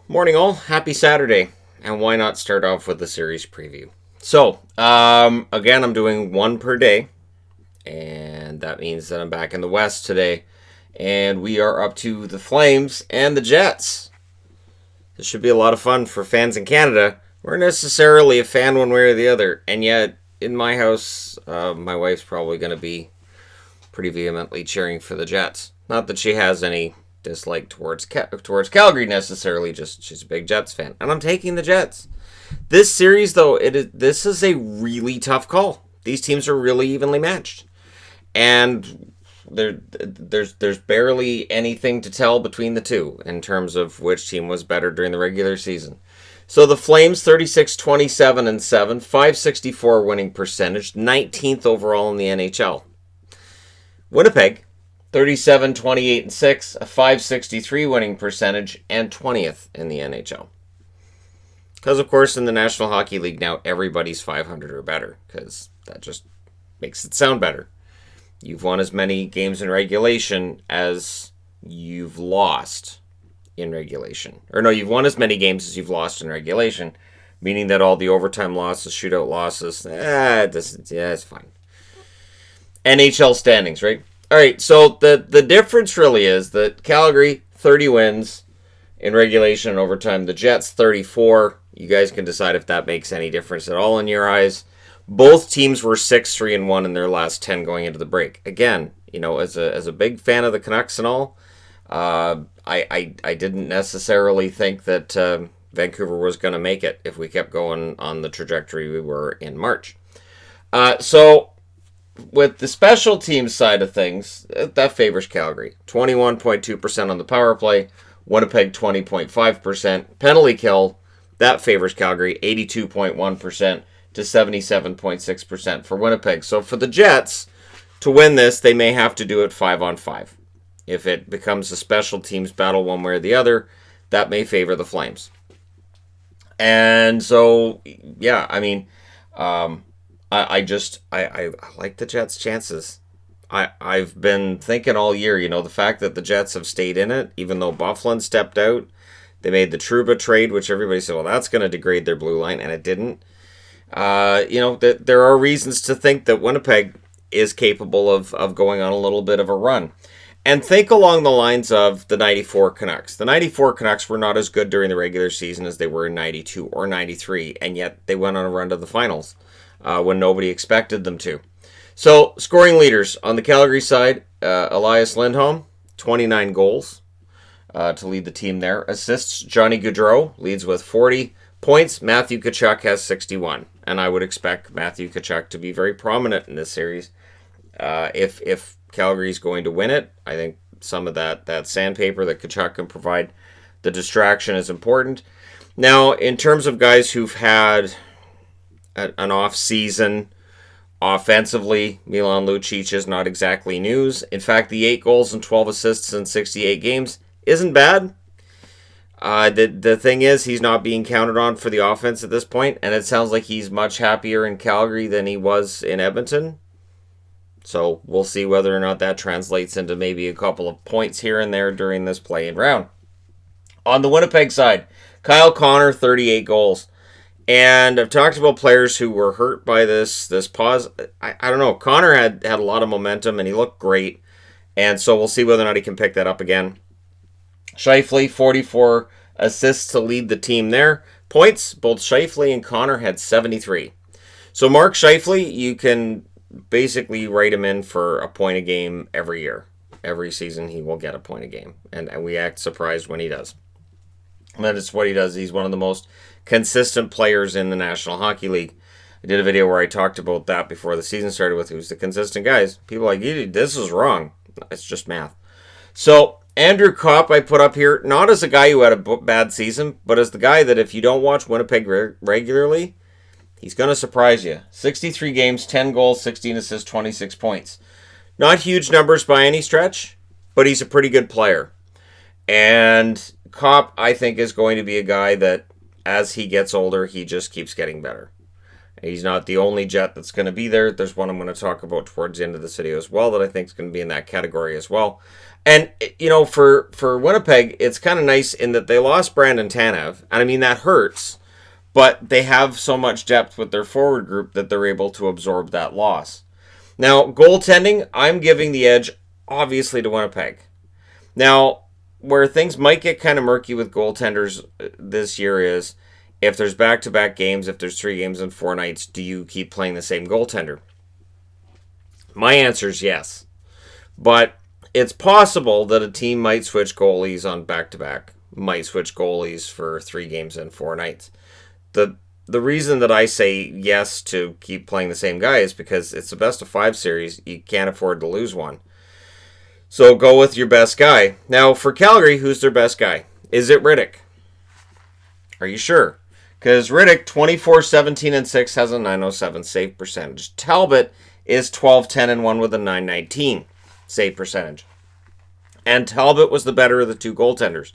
Morning all, happy Saturday, and why not start off with the series preview? So, again, I'm doing one per day, and that means that I'm back in the West today, and we are up to the Flames and the Jets. This should be a lot of fun for fans in Canada. We're necessarily a fan one way or the other, and yet, in my house, my wife's probably going to be pretty vehemently cheering for the Jets. Not that she has any dislike towards Calgary necessarily, just she's a big Jets fan, and I'm taking the Jets. This series, though, this is a really tough call. These teams are really evenly matched, and there's barely anything to tell between the two in terms of which team was better during the regular season. So the Flames 36-27-7, 564 winning percentage, 19th overall in the NHL. Winnipeg 37-28-6, a 563 winning percentage, and 20th in the NHL. Because, of course, in the National Hockey League now, everybody's 500 or better, because that just makes it sound better. You've won as many games in regulation as you've lost in regulation. Or no, you've won as many games as you've lost in regulation, meaning that all the overtime losses, shootout losses, it's fine. NHL standings, right? All right, so the difference really is that Calgary, 30 wins in regulation and overtime. The Jets, 34. You guys can decide if that makes any difference at all in your eyes. Both teams were 6-3-1 in their last 10 going into the break. Again, you know, as a big fan of the Canucks and all, I didn't necessarily think that Vancouver was going to make it if we kept going on the trajectory we were in March. So with the special teams side of things, that favors Calgary. 21.2% on the power play. Winnipeg, 20.5%. Penalty kill, that favors Calgary. 82.1% to 77.6% for Winnipeg. So for the Jets, to win this, they may have to do it 5-on-5. If it becomes a special teams battle one way or the other, that may favor the Flames. And so, yeah, I mean, I like the Jets' chances. I've been thinking all year, you know, the fact that the Jets have stayed in it, even though Byfuglien stepped out. They made the Trouba trade, which everybody said, well, that's going to degrade their blue line, and it didn't. You know, there are reasons to think that Winnipeg is capable of going on a little bit of a run. And think along the lines of the 94 Canucks. The 94 Canucks were not as good during the regular season as they were in 92 or 93, and yet they went on a run to the finals when nobody expected them to. So, scoring leaders on the Calgary side, Elias Lindholm, 29 goals to lead the team there. Assists, Johnny Gaudreau leads with 40 points. Matthew Tkachuk has 61, and I would expect Matthew Tkachuk to be very prominent in this series. If Calgary's going to win it, I think some of that sandpaper that Tkachuk can provide, the distraction is important. Now, in terms of guys who've had an off season offensively, Milan Lucic is not exactly news. In fact, the 8 goals and 12 assists in 68 games isn't bad. The thing is, he's not being counted on for the offense at this point, and it sounds like he's much happier in Calgary than he was in Edmonton. So we'll see whether or not that translates into maybe a couple of points here and there during this play-in round. On the Winnipeg side, Kyle Connor, 38 goals. And I've talked about players who were hurt by this pause. I don't know. Connor had a lot of momentum, and he looked great. And so we'll see whether or not he can pick that up again. Scheifele, 44 assists to lead the team there. Points, both Scheifele and Connor had 73. So Mark Scheifele, you can basically write him in for a point a game every year. Every season he will get a point a game. And we act surprised when he does. And that is what he does. He's one of the most consistent players in the National Hockey League. I did a video where I talked about that before the season started with who's the consistent guys. People are like, this is wrong. It's just math. So Andrew Kopp I put up here, not as a guy who had a bad season, but as the guy that if you don't watch Winnipeg regularly, he's going to surprise you. 63 games, 10 goals, 16 assists, 26 points. Not huge numbers by any stretch, but he's a pretty good player. And Kopp, I think, is going to be a guy that, as he gets older, he just keeps getting better. He's not the only Jet that's going to be there. There's one I'm going to talk about towards the end of this video as well that I think is going to be in that category as well. And, for Winnipeg, it's kind of nice in that they lost Brandon Tanev. And I mean, that hurts. But they have so much depth with their forward group that they're able to absorb that loss. Now, goaltending, I'm giving the edge, obviously, to Winnipeg. Now, where things might get kind of murky with goaltenders this year is if there's back-to-back games, if there's 3 games in 4 nights, do you keep playing the same goaltender? My answer is yes. But it's possible that a team might switch goalies on back-to-back, might switch goalies for 3 games in 4 nights. The reason that I say yes to keep playing the same guy is because it's a best-of-5 series. You can't afford to lose one. So go with your best guy. Now, for Calgary, who's their best guy? Is it Riddick? Are you sure? Because Riddick, 24-17-6, has a .907 save percentage. Talbot is 12-10-1 with a .919 save percentage. And Talbot was the better of the 2 goaltenders.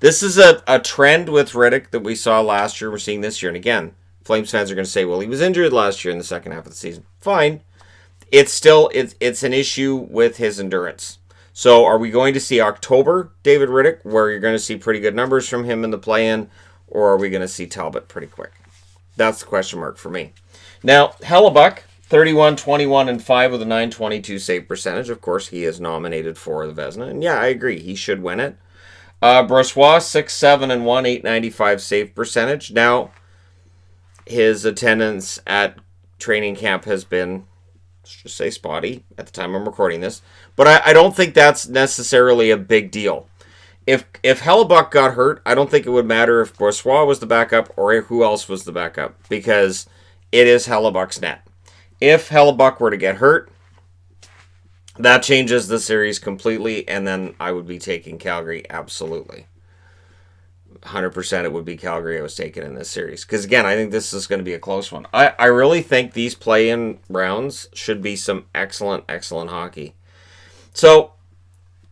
This is a trend with Riddick that we saw last year, we're seeing this year. And again, Flames fans are going to say, well, he was injured last year in the second half of the season. Fine. It's an issue with his endurance. So are we going to see October David Riddick, where you're going to see pretty good numbers from him in the play-in, or are we going to see Talbot pretty quick? That's the question mark for me. Now, Hellebuck, 31-21-5 with a .922 save percentage. Of course, he is nominated for the Vezina. And yeah, I agree. He should win it. Brossois, 6-7-1, .895 save percentage. Now, his attendance at training camp has been, let's just say, spotty at the time I'm recording this. But I don't think that's necessarily a big deal. If Hellebuck got hurt, I don't think it would matter if Brossois was the backup or who else was the backup, because it is Hellebuck's net. If Hellebuck were to get hurt, that changes the series completely, and then I would be taking Calgary, absolutely. 100% it would be Calgary I was taking in this series. Because, again, I think this is going to be a close one. I really think these play-in rounds should be some excellent, excellent hockey. So,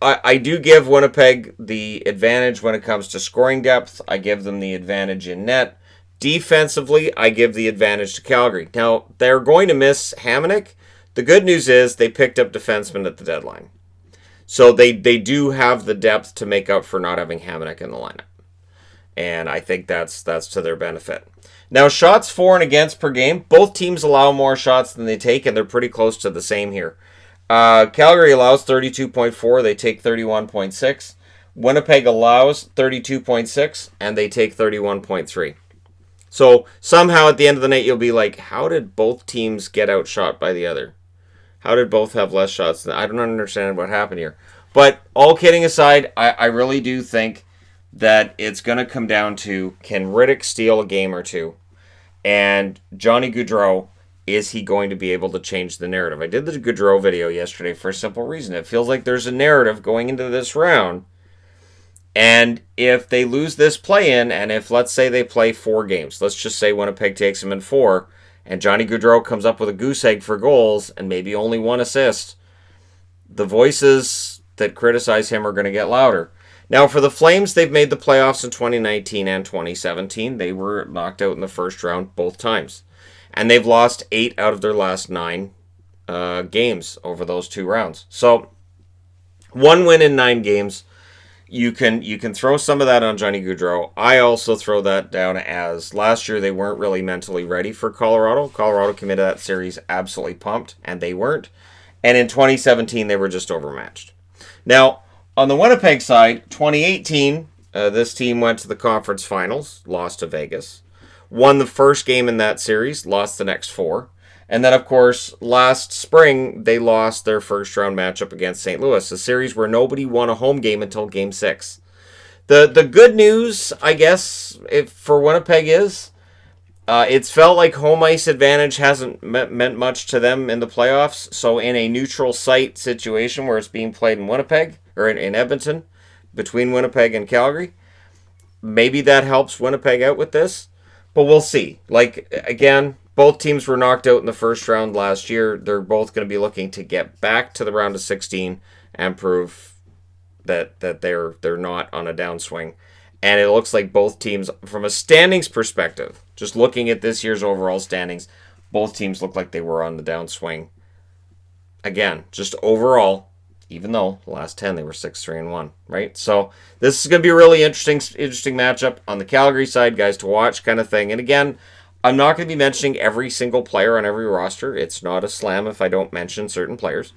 I do give Winnipeg the advantage when it comes to scoring depth. I give them the advantage in net. Defensively, I give the advantage to Calgary. Now, they're going to miss Hamonic. The good news is they picked up defensemen at the deadline. So they do have the depth to make up for not having Hamonic in the lineup. And I think that's to their benefit. Now, shots for and against per game. Both teams allow more shots than they take, and they're pretty close to the same here. Calgary allows 32.4. They take 31.6. Winnipeg allows 32.6, and they take 31.3. So somehow at the end of the night, you'll be like, how did both teams get outshot by the other? How did both have less shots? I don't understand what happened here. But all kidding aside, I really do think that it's going to come down to, can Riddick steal a game or two? And Johnny Gaudreau, is he going to be able to change the narrative? I did the Gaudreau video yesterday for a simple reason. It feels like there's a narrative going into this round. And if they lose this play-in, and if, let's say, they play 4 games, let's just say Winnipeg takes them in 4, and Johnny Gaudreau comes up with a goose egg for goals and maybe only 1 assist, the voices that criticize him are going to get louder. Now, for the Flames, they've made the playoffs in 2019 and 2017. They were knocked out in the first round both times. And they've lost 8 out of their last 9 games over those 2 rounds. So, 1 win in 9 games. You can throw some of that on Johnny Gaudreau. I also throw that down as last year they weren't really mentally ready for Colorado. Colorado came into that series absolutely pumped, and they weren't. And in 2017, they were just overmatched. Now, on the Winnipeg side, 2018, this team went to the conference finals, lost to Vegas, won the first game in that series, lost the next 4. And then, of course, last spring, they lost their first-round matchup against St. Louis, a series where nobody won a home game until Game 6. The good news, I guess, for Winnipeg is it's felt like home ice advantage hasn't meant much to them in the playoffs. So in a neutral site situation where it's being played in Winnipeg, or in Edmonton, between Winnipeg and Calgary, maybe that helps Winnipeg out with this. But we'll see. Like, again, both teams were knocked out in the first round last year. They're both going to be looking to get back to the round of 16 and prove that they're not on a downswing. And it looks like both teams, from a standings perspective, just looking at this year's overall standings, both teams look like they were on the downswing. Again, just overall, even though the last 10 they were 6-3-1, right? So this is going to be a really interesting matchup on the Calgary side, guys, to watch kind of thing. And again, I'm not going to be mentioning every single player on every roster. It's not a slam if I don't mention certain players.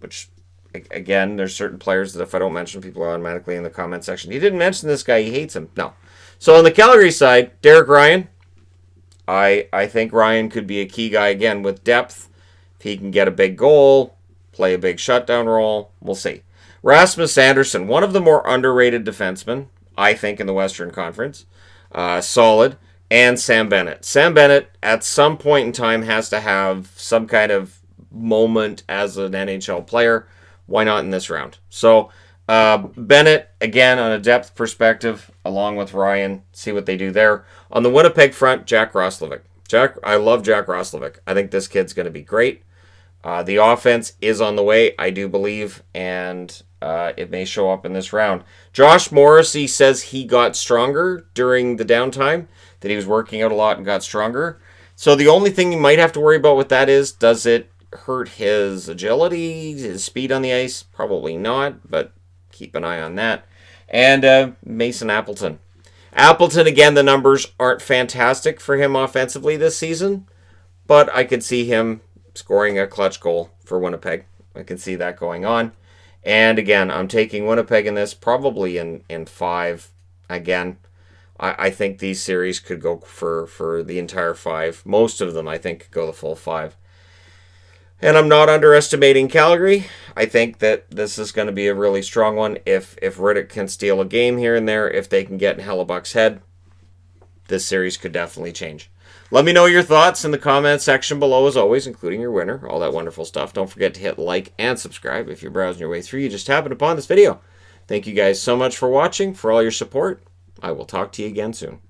Which, again, there's certain players that if I don't mention, people are automatically in the comment section. He didn't mention this guy. He hates him. No. So on the Calgary side, Derek Ryan. I think Ryan could be a key guy again with depth. If he can get a big goal, play a big shutdown role, we'll see. Rasmus Andersson, one of the more underrated defensemen, I think, in the Western Conference. Solid. And Sam Bennett. Sam Bennett, at some point in time, has to have some kind of moment as an NHL player. Why not in this round? So, Bennett, again, on a depth perspective, along with Ryan, see what they do there. On the Winnipeg front, Jack Roslovic. I love Jack Roslovic. I think this kid's going to be great. The offense is on the way, I do believe, and it may show up in this round. Josh Morrissey says he got stronger during the downtime, that he was working out a lot and got stronger. So the only thing you might have to worry about with that is, does it hurt his agility, his speed on the ice? Probably not, but keep an eye on that. And Mason Appleton. Appleton, again, the numbers aren't fantastic for him offensively this season, but I could see him scoring a clutch goal for Winnipeg. I can see that going on. And again, I'm taking Winnipeg in this, probably in 5. Again, I think these series could go for the entire 5. Most of them, I think, could go the full 5. And I'm not underestimating Calgary. I think that this is going to be a really strong one. If Riddick can steal a game here and there, if they can get in Hellebuck's head, this series could definitely change. Let me know your thoughts in the comment section below, as always, including your winner, all that wonderful stuff. Don't forget to hit like and subscribe if you're browsing your way through. You just happened upon this video. Thank you guys so much for watching, for all your support. I will talk to you again soon.